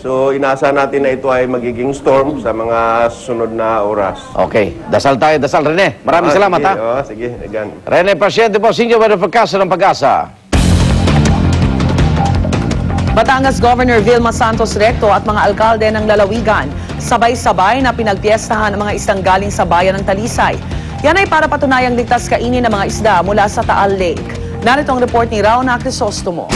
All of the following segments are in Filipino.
So, inaasahan natin na ito ay magiging storm sa mga susunod na oras. Okay. Dasal tayo, dasal. Rene, maraming salamat, sige, ha? Sige, again. Rene Pasyente po, Senior Weather Forecaster ng Pag-asa. Batangas Governor Vilma Santos Recto at mga alkalde ng lalawigan sabay-sabay na pinagpiestahan ang mga isdang galing sa bayan ng Talisay. Yan ay para patunayang ligtas kainin ng mga isda mula sa Taal Lake. Narito ang report ni Rauna Crisostomo.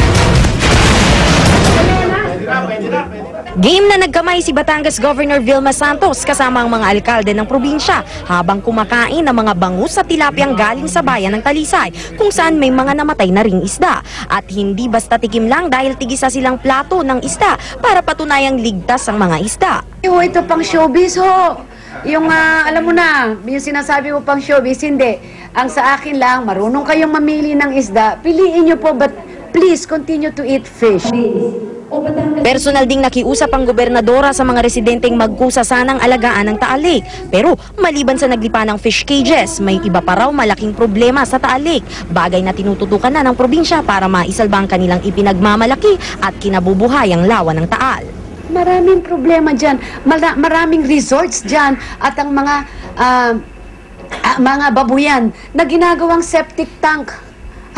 Game na nagkamay si Batangas Governor Vilma Santos kasama ang mga alkalde ng probinsya habang kumakain ng mga bangus sa tilapiyang galing sa bayan ng Talisay kung saan may mga namatay na ring isda. At hindi basta tikim lang dahil tigisa silang plato ng isda para patunayang ligtas ang mga isda. Ito pang showbiz ho. Yung alam mo na, yung sinasabi mo pang showbiz, hindi. Ang sa akin lang, marunong kayong mamili ng isda, piliin nyo po, but please continue to eat fish. Personal ding nakiusap ang gobernadora sa mga residenteng magkusa sanang alagaan ng Taal Lake. Pero maliban sa naglipa ng fish cages, may iba pa raw malaking problema sa Taal Lake. Bagay na tinututukan na ng probinsya para maisalba ang kanilang ipinagmamalaki at kinabubuhayang lawa ng Taal. Maraming problema dyan. Maraming resorts dyan. At ang mga babuyan na ginagawang septic tank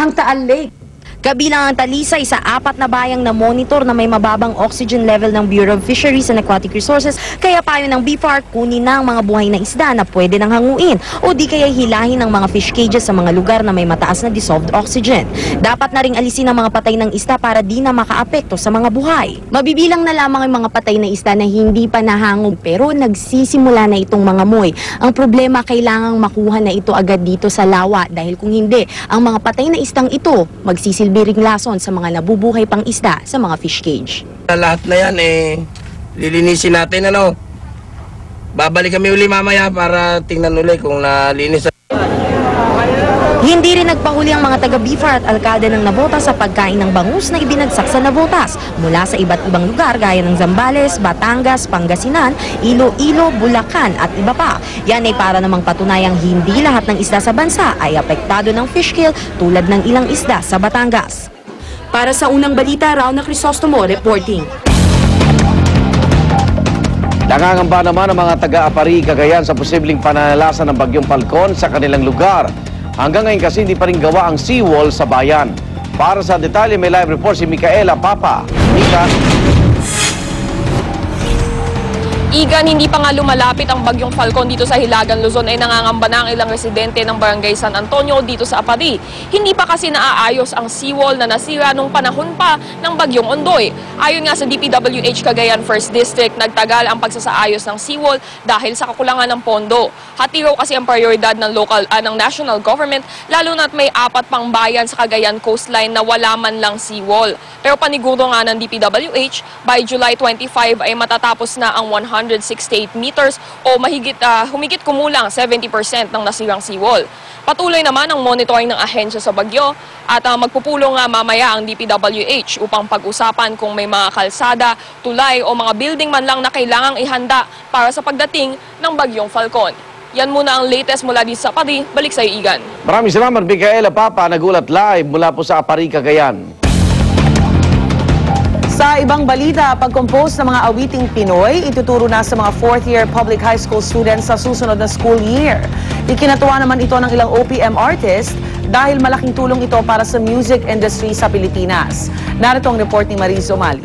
ang Taal Lake. Kabilang ang Talisay sa 4 na bayang na monitor na may mababang oxygen level ng Bureau of Fisheries and Aquatic Resources, kaya payo ng BFAR kunin na ang mga buhay na isda na pwede nang hanguin o di kaya hilahin ang mga fish cages sa mga lugar na may mataas na dissolved oxygen. Dapat na ring alisin ang mga patay ng isda para di na makaapekto sa mga buhay. Mabibilang na lamang ang mga patay na isda na hindi pa nahangog pero nagsisimula na itong mga moy. Ang problema, kailangang makuha na ito agad dito sa lawa dahil kung hindi, ang mga patay na isdang ito magsisilbiring lason sa mga nabubuhay pang isda sa mga fish cage. Lahat na yan lilinisin natin Babalik kami uli mamaya para tingnan uli kung nalinis. Hindi rin nagpahuli ang mga taga-BFAR at alkalde ng Navotas sa pagkain ng bangus na ibinagsak sa Navotas mula sa iba't ibang lugar gaya ng Zambales, Batangas, Pangasinan, Iloilo, Bulacan at iba pa. Yan ay para namang patunayang hindi lahat ng isda sa bansa ay apektado ng fish kill tulad ng ilang isda sa Batangas. Para sa unang balita, Rauna Crisostomo reporting. Nangangamba naman ang mga taga-Apari, Cagayan sa posibleng pananalasan ng bagyong Falcon sa kanilang lugar. Hanggang ngayon kasi hindi pa rin gawa ang seawall sa bayan. Para sa detalye, may live report si Micaela Papa. Mika. Igan, hindi pa nga lumalapit ang bagyong Falcon dito sa Hilagan, Luzon ay nangangamba na ang ilang residente ng Barangay San Antonio dito sa Apari. Hindi pa kasi naaayos ang seawall na nasira nung panahon pa ng bagyong Ondoy. Ayon nga sa DPWH Cagayan 1st District, nagtagal ang pagsasaayos ng seawall dahil sa kakulangan ng pondo. Hati raw kasi ang prioridad ng ng national government, lalo na't may 4 pang bayan sa Cagayan coastline na wala man lang seawall. Pero paniguro nga ng DPWH, by July 25 ay matatapos na ang 168 meters o humigit kumulang 70% ng nasirang seawall. Patuloy naman ang monitoring ng ahensya sa bagyo at magpupulong nga mamaya ang DPWH upang pag-usapan kung may mga kalsada, tulay o mga building man lang na kailangang ihanda para sa pagdating ng bagyong Falcon. Yan muna ang latest mula dito sa Apari. Balik sa iyo, Igan. Maraming salamat, Micaela Papa. Nagulat live mula po sa Apari, Cagayan. Sa ibang balita, pag-compose ng mga awiting Pinoy, ituturo na sa mga 4th year public high school students sa susunod na school year. Ikinatuwa naman ito ng ilang OPM artist dahil malaking tulong ito para sa music industry sa Pilipinas. Narito ang report ni Mariz Omali.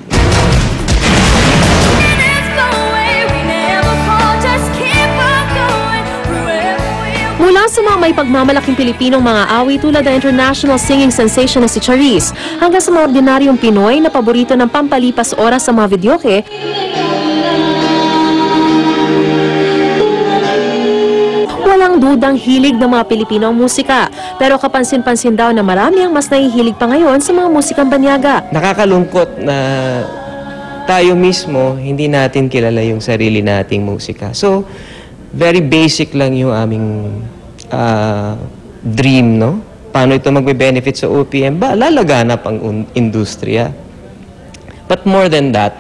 Mula sa mga may pagmamalaking Pilipinong mga awit tulad ng international singing sensation na si Charisse, hanggang sa mga ordinaryong Pinoy na paborito ng pampalipas oras sa mga videoke, walang dudang hilig ng mga Pilipino ang musika. Pero kapansin-pansin daw na marami ang mas nahihilig pa ngayon sa mga musikang banyaga. Nakakalungkot na tayo mismo hindi natin kilala yung sarili nating musika. So, very basic lang yung aming dream, no? Paano ito magbe-benefit sa OPM? Lalaganap ang industriya. But more than that,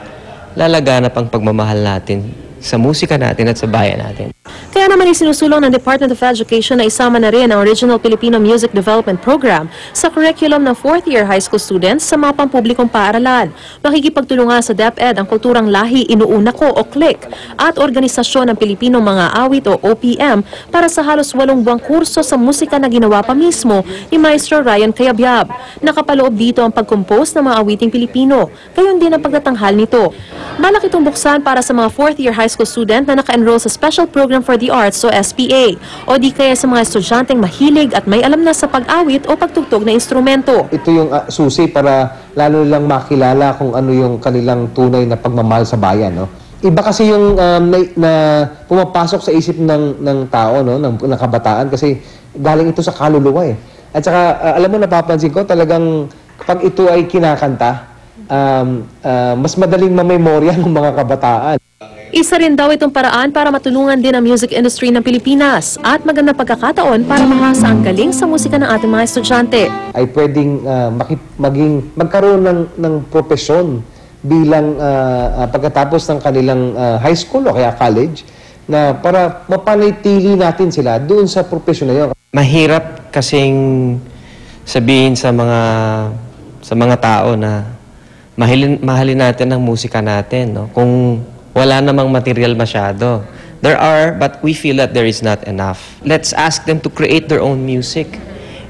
lalaganap ang pagmamahal natin sa musika natin at sa bayan natin. Kaya naman isinusulong ng Department of Education na isama na rin ang Original Filipino Music Development Program sa curriculum ng 4th-year high school students sa mga pampublikong paaralan. Makikipagtulungan sa DepEd ang kulturang lahi inuuna ko o CLIC at Organisasyon ng Pilipinong Mga Awit o OPM para sa halos 8 buwang kurso sa musika na ginawa pa mismo ni Maestro Ryan Cayabyab. Nakapaloob dito ang pag-compose ng mga awiting Pilipino, gayon din ang pagtatanghal nito. Balak itong buksan para sa mga 4th-year high school student na naka-enroll sa Special Program for the Arts o SPA o di kaya sa mga estudyanteng mahilig at may alam na sa pag-awit o pagtugtog na instrumento. Ito yung susi para lalo lang makilala kung ano yung kanilang tunay na pagmamahal sa bayan. No? Iba kasi yung na pumapasok sa isip ng tao, no? ng kabataan kasi galing ito sa kaluluwa eh. At saka alam mo, napapansin ko talagang kapag ito ay kinakanta, mas madaling mamemorya ng mga kabataan. Isa rin daw itong paraan para matulungan din ang music industry ng Pilipinas at magandang pagkakataon para mahasa ang galing sa musika ng ating mga estudyante. Ay pwedeng magkaroon ng propesyon bilang pagkatapos ng kanilang high school o kaya college na para mapanatili natin sila doon sa propesyon na yun. Mahirap kasing sabihin sa mga tao na mahalin natin ang musika natin, no? Kung wala namang material masyado. There are, but we feel that there is not enough. Let's ask them to create their own music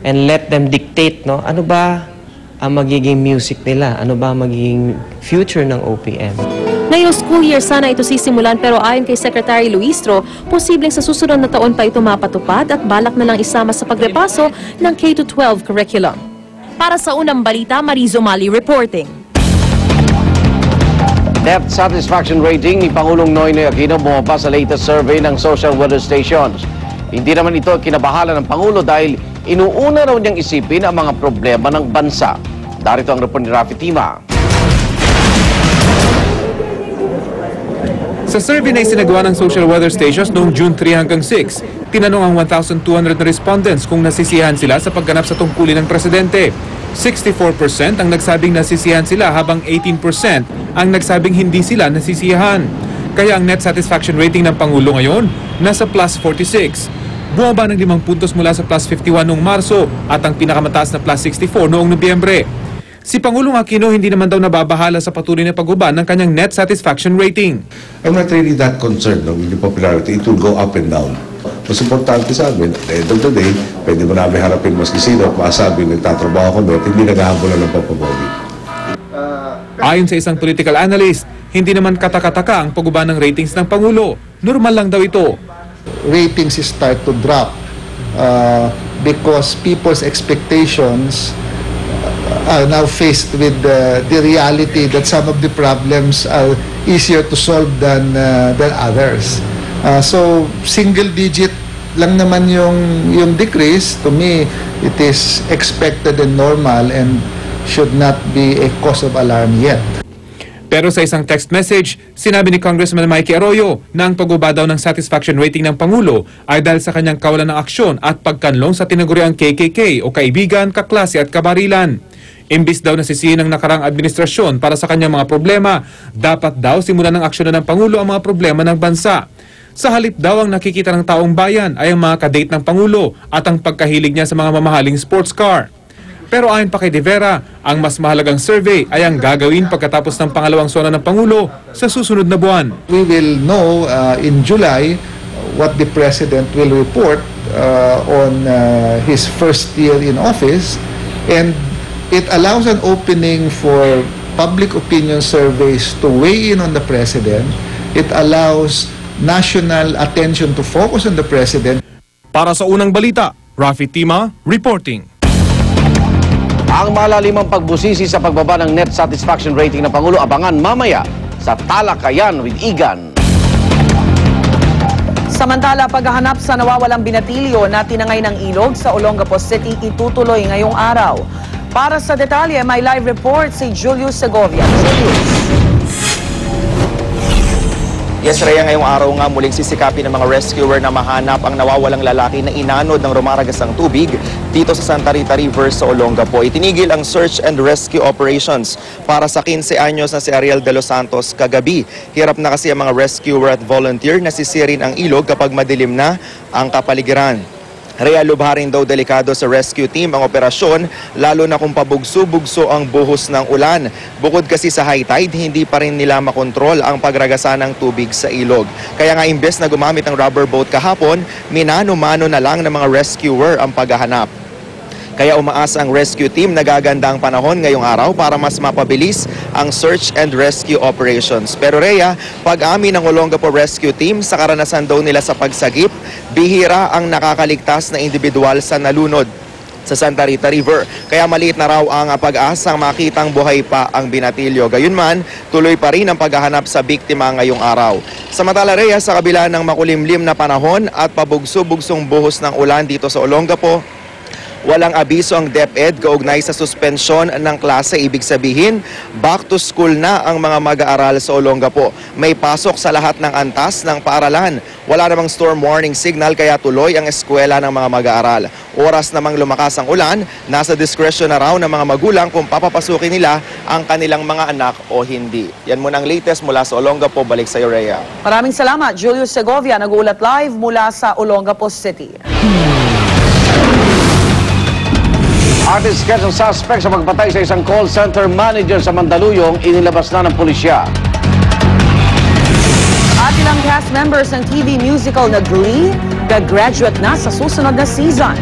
and let them dictate, no? Ano ba ang magiging music nila? Ano ba ang magiging future ng OPM? Ngayong school year sana ito sisimulan pero ayon kay Secretary Luistro, posibleng sa susunod na taon pa ito mapatupad at balak na lang isama sa pagrepaso ng K-12 curriculum. Para sa unang balita, Marizo Mali reporting. Debt satisfaction rating ni Pangulong Noynoy Aquino bumaba sa latest survey ng social weather stations. Hindi naman ito kinabahala ng Pangulo dahil inuuna raw niyang isipin ang mga problema ng bansa. Darito ang report ni Rafi Tima. Sa survey na isinagawa ng social weather stations noong June 3 hanggang 6, tinanong ang 1,200 na respondents kung nasisiyahan sila sa pagganap sa tungkulin ng presidente. 64% ang nagsabing nasisiyahan sila habang 18% ang nagsabing hindi sila nasisiyahan. Kaya ang net satisfaction rating ng Pangulo ngayon nasa plus 46. Bumaba ng 5 puntos mula sa plus 51 noong Marso at ang pinakamataas na plus 64 noong Nobyembre. Si Pangulong Aquino hindi naman daw nababahala sa patuloy na pagbaba ng kanyang net satisfaction rating. I'm not really that concerned with the popularity. It will go up and down. Mas importante sa amin, at the end of the day, pwede mo namin harapin maski sino at masabing nagtatrabaho kami at hindi naghahabulan ng papabogi. Ayon sa isang political analyst, hindi naman katakataka ang pagbaba ng ratings ng Pangulo. Normal lang daw ito. Ratings start to drop because people's expectations are now faced with the reality that some of the problems are easier to solve than others. So single digit lang naman yung decrease. To me, it is expected and normal and should not be a cause of alarm yet. Pero sa isang text message, sinabi ni Congressman Mikey Arroyo na ang pagbaba daw ng satisfaction rating ng Pangulo ay dahil sa kanyang kawalan ng aksyon at pagkanlong sa tinaguriang KKK o kaibigan, kaklase at kabarilan. Imbis daw nasisihin ng nakarang administrasyon para sa kanyang mga problema, dapat daw simulan ng aksyonan ng Pangulo ang mga problema ng bansa. Sa halip daw ang nakikita ng taong bayan ay ang mga kadate ng Pangulo at ang pagkahilig niya sa mga mamahaling sports car. Pero ayon pa kay De Vera, ang mas mahalagang survey ay ang gagawin pagkatapos ng pangalawang sona ng Pangulo sa susunod na buwan. We will know in July what the President will report on his first year in office, and it allows an opening for public opinion surveys to weigh in on the President. It allows national attention to focus on the President. Para sa unang balita, Rafi Tima reporting. Ang malalimang pagbusisi sa pagbaba ng net satisfaction rating ng Pangulo abangan mamaya sa Talakayan with Igan. Samantala, paghahanap sa nawawalang binatilyo na tinangay ng ilog sa Olongapo City itutuloy ngayong araw. Para sa detalye, may live report si Julius Segovia. Julius. Yes, Rhea, ngayong araw nga muling sisikapin ng mga rescuer na mahanap ang nawawalang lalaki na inanod ng rumaragasang tubig dito sa Santa Rita River sa Olongapo. Itinigil ang search and rescue operations para sa 15 anyos na si Ariel de los Santos kagabi. Hirap na kasi ang mga rescuer at volunteer na sisirin ang ilog kapag madilim na ang kapaligiran. Rhea, lubharin daw delikado sa rescue team ang operasyon, lalo na kung pabugso-bugso ang buhos ng ulan. Bukod kasi sa high tide, hindi pa rin nila makontrol ang pagragasa ng tubig sa ilog. Kaya nga imbes na gumamit ng rubber boat kahapon, minano-mano na lang ng mga rescuer ang paghahanap. Kaya umaasa ang rescue team na gaganda ang panahon ngayong araw para mas mapabilis ang search and rescue operations. Pero Rhea, pag-amin ng Olongapo Rescue Team sa karanasan daw nila sa pagsagip, bihira ang nakakaligtas na individual sa nalunod sa Santa Rita River. Kaya maliit na raw ang pag-asang makitang buhay pa ang binatilyo. Gayunman, tuloy pa rin ang paghahanap sa biktima ngayong araw. Samantala, Rhea, sa kabila ng makulimlim na panahon at pabugso-bugsong buhos ng ulan dito sa Olongapo, walang abiso ang DepEd kaugnay sa suspensyon ng klase. Ibig sabihin, back to school na ang mga mag-aaral sa Olongapo. May pasok sa lahat ng antas ng paaralan. Wala namang storm warning signal kaya tuloy ang eskwela ng mga mag-aaral. Oras namang lumakas ang ulan, nasa discretion na raw ng mga magulang kung papapasukin nila ang kanilang mga anak o hindi. Yan muna ang latest mula sa Olongapo. Balik sa iyo, Rhea. Maraming salamat, Julius Segovia, nag-uulat live mula sa Olongapo City. Artist scheduled suspect sa pagpatay sa isang call center manager sa Mandaluyong, inilabas na ng pulisya. At ilang cast members ng TV musical na Glee, gagraduate na sa susunod na season.